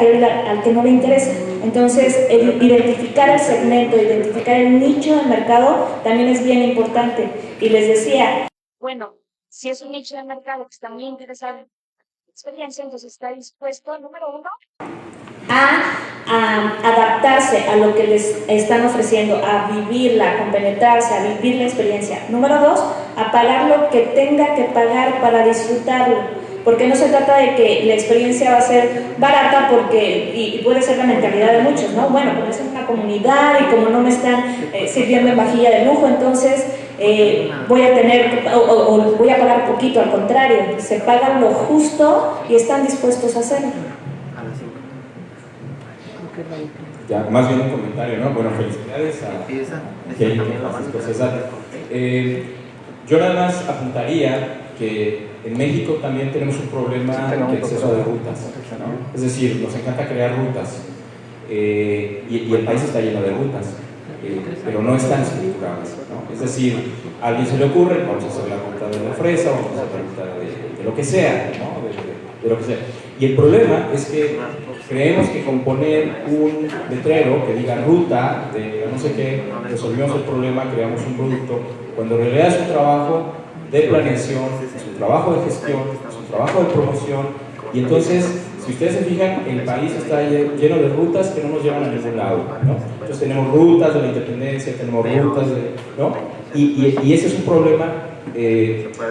Speaker 3: al que no le interesa. Entonces, identificar el segmento, identificar el nicho de mercado también es bien importante. Y les decía, bueno, si es un nicho de mercado que está muy interesado en la experiencia, entonces está dispuesto, número 1, a adaptarse a lo que les están ofreciendo, a vivirla, a compenetrarse, a vivir la experiencia. Número 2, a pagar lo que tenga que pagar para disfrutarlo. Porque no se trata de que la experiencia va a ser barata y puede ser la mentalidad de muchos, ¿no? Bueno, pues es una comunidad y como no me están sirviendo en vajilla de lujo, entonces voy a tener o voy a pagar poquito, al contrario, se pagan lo justo y están dispuestos a hacerlo.
Speaker 8: Ya, más bien un comentario, ¿no? Bueno, felicidades a Kate, Francisco César. Yo nada más apuntaría que en México también tenemos un problema de exceso de rutas, ¿no? Es decir, nos encanta crear rutas, y el país está lleno de rutas, pero no están estructuradas, ¿no? Es decir, a alguien se le ocurre, vamos a hacer la ruta de la fresa, vamos a hacer la ruta de lo que sea, ¿no? De lo que sea. Y el problema es que creemos que con poner un letrero que diga ruta de no sé qué, resolvimos el problema, creamos un producto, cuando en realidad es un trabajo de planeación, es un trabajo de gestión, es un trabajo de promoción, y entonces, si ustedes se fijan, el país está lleno de rutas que no nos llevan a ningún lado, ¿no? Entonces tenemos rutas de la independencia, tenemos rutas de, ¿no? Y ese es un problema.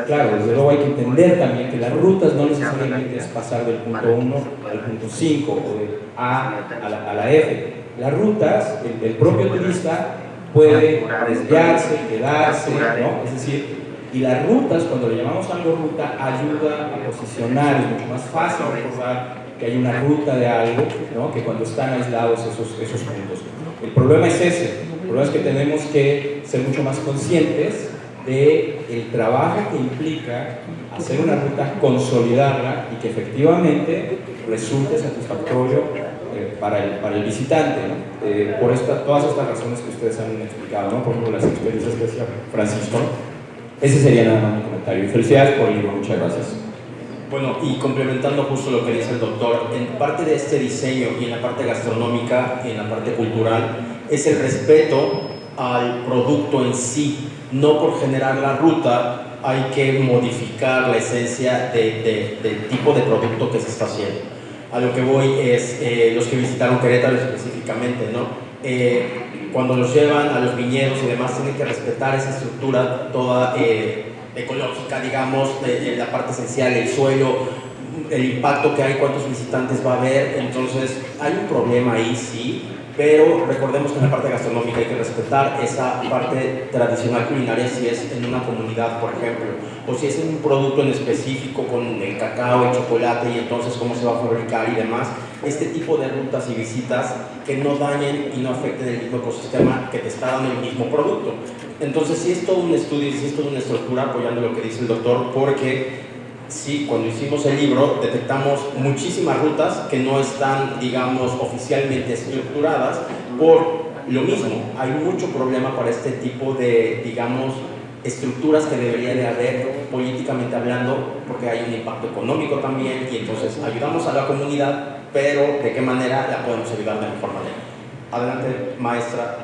Speaker 8: Claro, desde luego hay que entender también que las rutas no necesariamente es pasar del punto 1 al punto 5 o de A a la F. Las rutas, el propio turista puede desviarse, quedarse, ¿no? Es decir, y las rutas, cuando le llamamos algo ruta, ayuda a posicionar, es mucho más fácil recordar que hay una ruta de algo, ¿no? Que cuando están aislados esos puntos. El problema es ese, el problema es que tenemos que ser mucho más conscientes del trabajo que implica hacer una ruta, consolidarla y que efectivamente resulte satisfactorio para el visitante, ¿no? Por todas estas razones que ustedes han explicado, ¿no? Por ejemplo, las experiencias que decía Francisco, ¿no? Ese sería nada más mi comentario. Felicidades por el libro, muchas gracias.
Speaker 2: Bueno, y complementando justo lo que dice el doctor, en parte de este diseño y en la parte gastronómica y en la parte cultural es el respeto al producto en sí. No por generar la ruta hay que modificar la esencia del tipo de producto que se está haciendo. A lo que voy es, los que visitaron Querétaro específicamente, ¿no? Cuando los llevan a los viñedos y demás, tienen que respetar esa estructura toda ecológica, digamos, de la parte esencial, el suelo, el impacto que hay, cuántos visitantes va a haber. Entonces, hay un problema ahí, sí, pero recordemos que en la parte gastronómica hay que respetar esa parte tradicional culinaria si es en una comunidad, por ejemplo, o si es en un producto en específico con el cacao, el chocolate y entonces cómo se va a fabricar y demás. Este tipo de rutas y visitas que no dañen y no afecten el mismo ecosistema que te está dando el mismo producto. Entonces sí es todo un estudio y sí es toda una estructura apoyando lo que dice el doctor, porque sí, cuando hicimos el libro detectamos muchísimas rutas que no están, digamos, oficialmente estructuradas por lo mismo. Hay mucho problema para este tipo de, digamos, estructuras que debería de haber políticamente hablando, porque hay un impacto económico también y entonces ayudamos a la comunidad, pero ¿de qué manera la podemos ayudar de mejor manera? Adelante, maestra.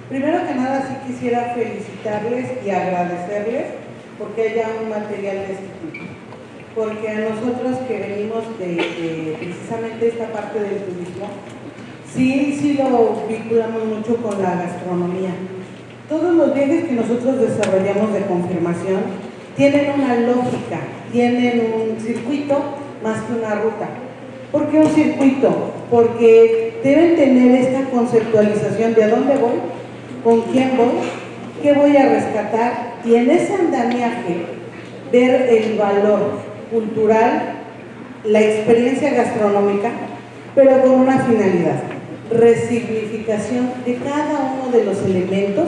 Speaker 9: Primero que nada sí quisiera felicitarles y agradecerles porque haya un material de este tipo, porque a nosotros que venimos de precisamente esta parte del turismo, sí lo vinculamos mucho con la gastronomía. Todos los viajes que nosotros desarrollamos de confirmación tienen una lógica, tienen un circuito más que una ruta. ¿Por qué un circuito? Porque deben tener esta conceptualización de a dónde voy, con quién voy, qué voy a rescatar y en ese andamiaje ver el valor cultural, la experiencia gastronómica, pero con una finalidad, resignificación de cada uno de los elementos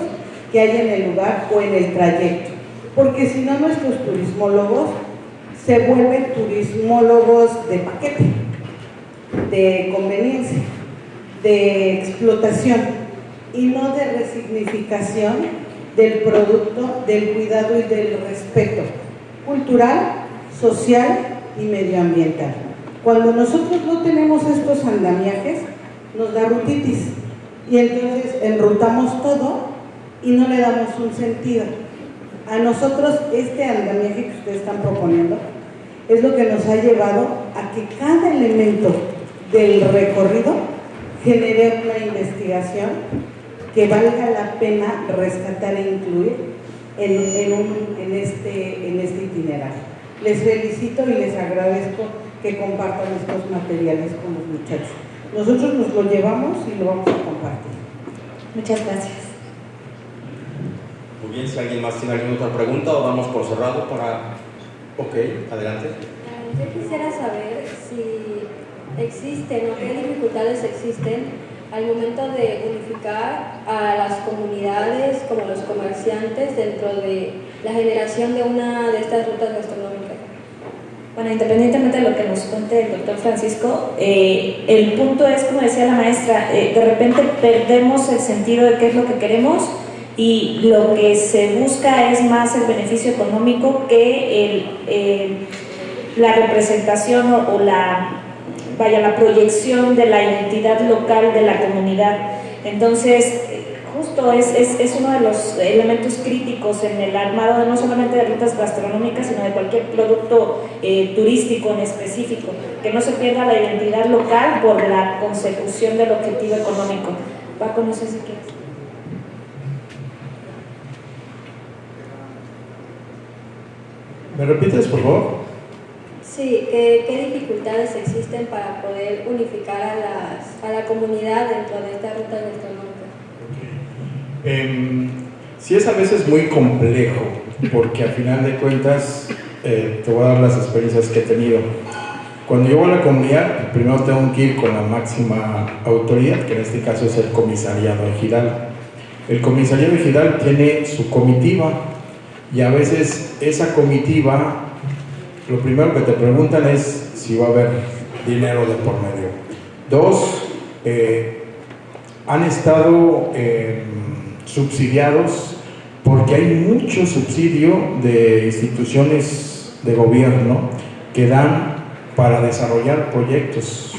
Speaker 9: que hay en el lugar o en el trayecto, porque si no nuestros turismólogos se vuelven turismólogos de paquete, de conveniencia, de explotación y no de resignificación del producto, del cuidado y del respeto cultural, social y medioambiental. Cuando nosotros no tenemos estos andamiajes, nos da rutitis y entonces enrutamos todo y no le damos un sentido. A nosotros este andamiaje que ustedes están proponiendo es lo que nos ha llevado a que cada elemento del recorrido genere una investigación que valga la pena rescatar e incluir en este itinerario. Les felicito y les agradezco que compartan estos materiales con los muchachos. Nosotros nos lo llevamos y lo vamos a compartir.
Speaker 3: Muchas gracias.
Speaker 2: Muy bien, si alguien más tiene alguna otra pregunta o damos por cerrado para... Ok, adelante.
Speaker 10: Yo quisiera saber si existen o qué dificultades existen al momento de unificar a las comunidades como los comerciantes dentro de la generación de una de estas rutas gastronómicas?
Speaker 3: Bueno, independientemente de lo que nos cuente el doctor Francisco, el punto es, como decía la maestra, de repente perdemos el sentido de qué es lo que queremos y lo que se busca es más el beneficio económico que la representación o la proyección de la identidad local de la comunidad. Entonces, justo es uno de los elementos críticos en el armado no solamente de rutas gastronómicas, sino de cualquier producto turístico en específico, que no se pierda la identidad local por la consecución del objetivo económico. Paco, no sé si quieres.
Speaker 4: ¿Me repites, por favor?
Speaker 10: Sí, ¿qué dificultades existen para poder unificar a la comunidad dentro de esta ruta gastronómica?
Speaker 4: Sí, es a veces muy complejo, porque al final de cuentas te voy a dar las experiencias que he tenido. Cuando llego a la comunidad, primero tengo que ir con la máxima autoridad, que en este caso es el comisariado ejidal. El comisariado ejidal tiene su comitiva, y a veces esa comitiva, lo primero que te preguntan es si va a haber dinero de por medio. Dos, han estado subsidiados porque hay mucho subsidio de instituciones de gobierno que dan para desarrollar proyectos.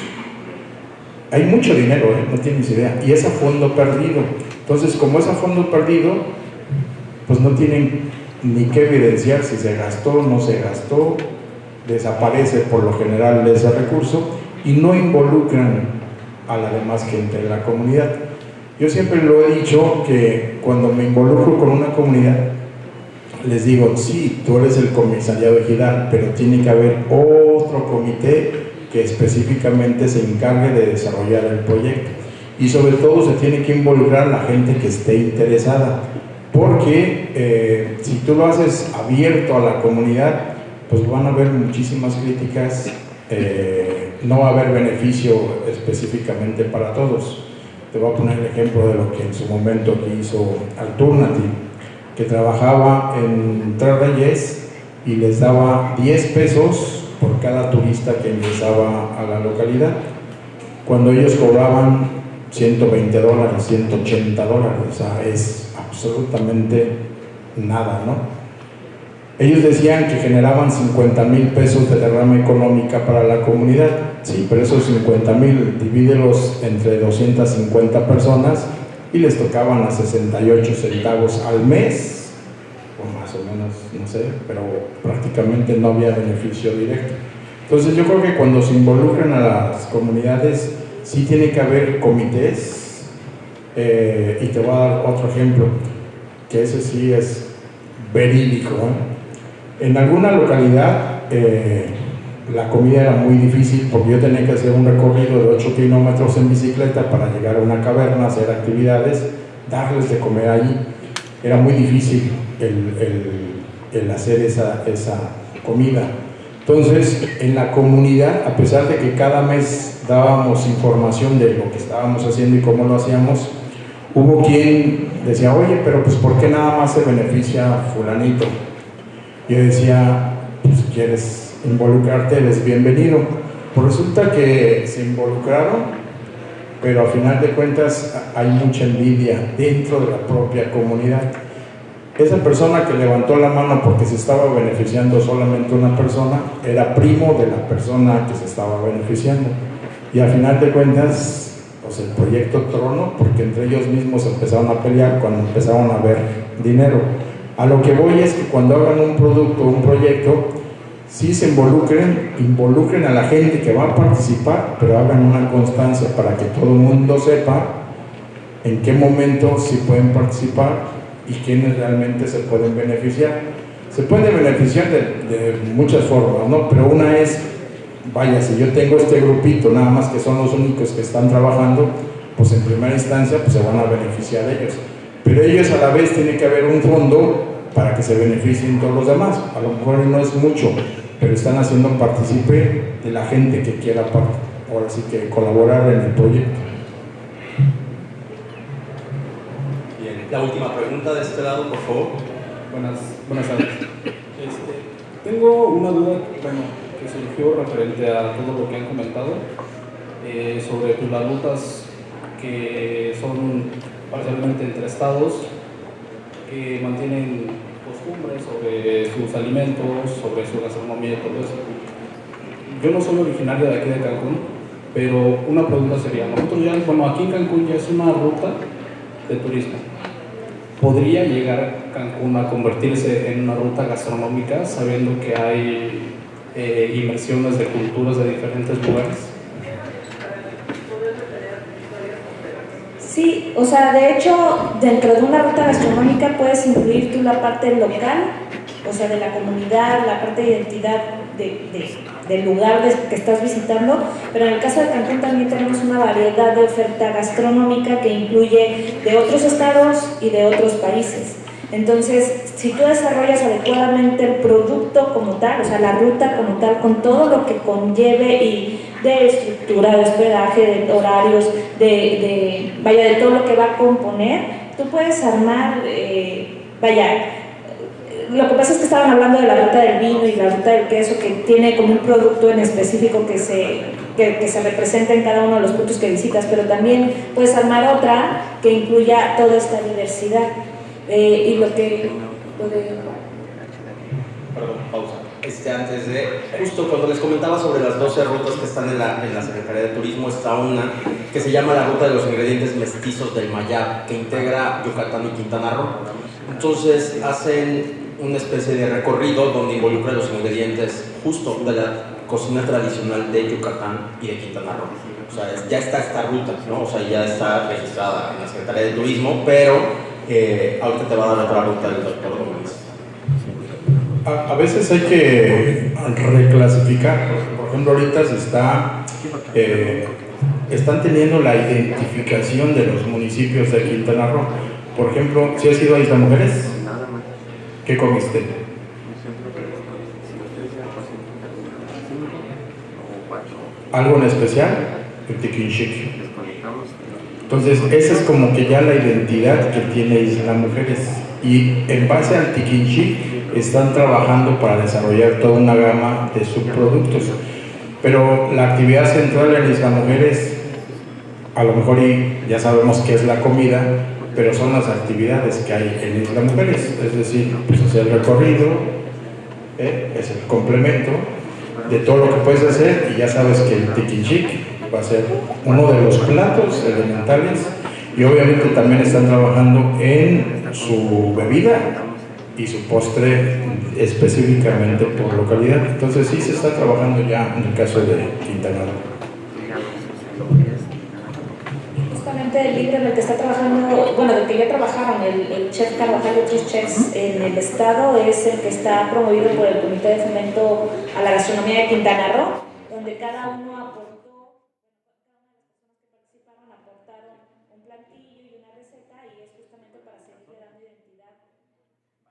Speaker 4: Hay mucho dinero, no tienes idea, y es a fondo perdido. Entonces, como es a fondo perdido, pues no tienen ni que evidenciar si se gastó o no se gastó, desaparece por lo general ese recurso y no involucran a la demás gente de la comunidad. Yo siempre lo he dicho que cuando me involucro con una comunidad, les digo, sí, tú eres el comisariado ejidal, pero tiene que haber otro comité que específicamente se encargue de desarrollar el proyecto. Y sobre todo se tiene que involucrar la gente que esté interesada, porque si tú lo haces abierto a la comunidad, pues van a haber muchísimas críticas, no va a haber beneficio específicamente para todos. Te voy a poner el ejemplo de lo que en su momento hizo Alternative, que trabajaba en Tres Reyes y les daba 10 pesos por cada turista que ingresaba a la localidad, cuando ellos cobraban $120, $180, o sea, es absolutamente nada, ¿no? Ellos decían que generaban 50,000 pesos de derrama económica para la comunidad. Sí, pero esos 50,000 divídelos entre 250 personas y les tocaban a 68 centavos al mes, o más o menos, no sé, pero prácticamente no había beneficio directo. Entonces yo creo que cuando se involucran a las comunidades, sí tiene que haber comités, y te voy a dar otro ejemplo, que ese sí es verídico, ¿eh? En alguna localidad la comida era muy difícil porque yo tenía que hacer un recorrido de 8 kilómetros en bicicleta para llegar a una caverna, hacer actividades, darles de comer allí. Era muy difícil el hacer esa comida. Entonces, en la comunidad, a pesar de que cada mes dábamos información de lo que estábamos haciendo y cómo lo hacíamos, hubo quien decía, oye, pero pues ¿por qué nada más se beneficia fulanito? Yo decía, pues si quieres involucrarte, eres bienvenido. Pues resulta que se involucraron, pero al final de cuentas hay mucha envidia dentro de la propia comunidad. Esa persona que levantó la mano porque se estaba beneficiando solamente una persona, era primo de la persona que se estaba beneficiando. Y al final de cuentas, pues el proyecto tronó porque entre ellos mismos empezaron a pelear cuando empezaron a ver dinero. A lo que voy es que cuando hagan un producto, un proyecto, sí se involucren a la gente que va a participar, pero hagan una constancia para que todo el mundo sepa en qué momento sí pueden participar y quiénes realmente se pueden beneficiar. Se pueden beneficiar de muchas formas, ¿no? Pero una es, vaya, si yo tengo este grupito, nada más que son los únicos que están trabajando, pues en primera instancia pues se van a beneficiar ellos. Pero ellos a la vez tiene que haber un fondo para que se beneficien todos los demás. A lo mejor no es mucho, pero están haciendo partícipe de la gente que quiera ahora sí que colaborar en el proyecto.
Speaker 2: La última pregunta de este lado, por favor.
Speaker 11: Buenas tardes. Tengo una duda, que surgió referente a todo lo que han comentado sobre pues, las rutas que son parcialmente entre estados, que mantienen costumbres sobre sus alimentos, sobre su gastronomía y todo eso. Yo no soy originario de aquí de Cancún, pero una pregunta sería, nosotros ya, aquí en Cancún ya es una ruta de turismo. ¿Podría llegar Cancún a convertirse en una ruta gastronómica sabiendo que hay inmersiones de culturas de diferentes lugares?
Speaker 3: Sí, o sea, de hecho, dentro de una ruta gastronómica puedes incluir tú la parte local, o sea, de la comunidad, la parte de identidad del lugar que estás visitando, pero en el caso de Cancún también tenemos una variedad de oferta gastronómica que incluye de otros estados y de otros países. Entonces, si tú desarrollas adecuadamente el producto como tal, o sea, la ruta como tal, con todo lo que conlleve y de estructura, de hospedaje, de horarios, de todo lo que va a componer, tú puedes armar, lo que pasa es que estaban hablando de la ruta del vino y la ruta del queso, que tiene como un producto en específico que se representa en cada uno de los puntos que visitas, pero también puedes armar otra que incluya toda esta diversidad. Y lo que...
Speaker 2: Perdón, pausa. Antes de... Justo cuando les comentaba sobre las 12 rutas que están en la Secretaría de Turismo, está una que se llama la Ruta de los Ingredientes Mestizos del Mayab, que integra Yucatán y Quintana Roo. Entonces hacen una especie de recorrido donde involucra los ingredientes justo de la cocina tradicional de Yucatán y de Quintana Roo. O sea, ya está esta ruta, ¿no? O sea, ya está registrada en la Secretaría de Turismo, pero ahorita te va a dar otra ruta el doctor Domínguez.
Speaker 4: A veces hay que reclasificar. Por ejemplo, ahorita están teniendo la identificación de los municipios de Quintana Roo. Por ejemplo, si has ido a Isla Mujeres, ¿qué comiste? ¿Algo en especial? El tiquinchic. Entonces, esa es como que ya la identidad que tiene Isla Mujeres. Y en base al tiquinchic están trabajando para desarrollar toda una gama de subproductos. Pero la actividad central en Isla Mujeres, a lo mejor ya sabemos qué es la comida, pero son las actividades que hay en Isla Mujeres, es decir, pues hacer el recorrido, es el complemento de todo lo que puedes hacer, y ya sabes que el tiquinchic va a ser uno de los platos elementales, y obviamente también están trabajando en su bebida y su postre específicamente por localidad. Entonces sí se está trabajando ya en el caso de Quintana Roo.
Speaker 3: El libro en el que está trabajando, bueno, del que ya trabajaron el chef Carvajal y otros chefs en el estado, es el que está promovido por el Comité de Fomento a la Gastronomía de Quintana Roo, donde cada uno aportó, cada una de las personas que participaron aportaron un platillo y una receta, y es justamente para seguir dando identidad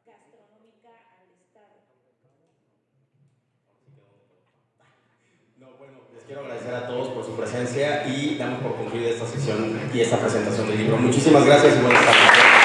Speaker 3: gastronómica al estado.
Speaker 2: No, bueno, les quiero agradecer a todos por su presencia y damos por concluida esta sesión y esta presentación del libro. Muchísimas gracias y buenas tardes.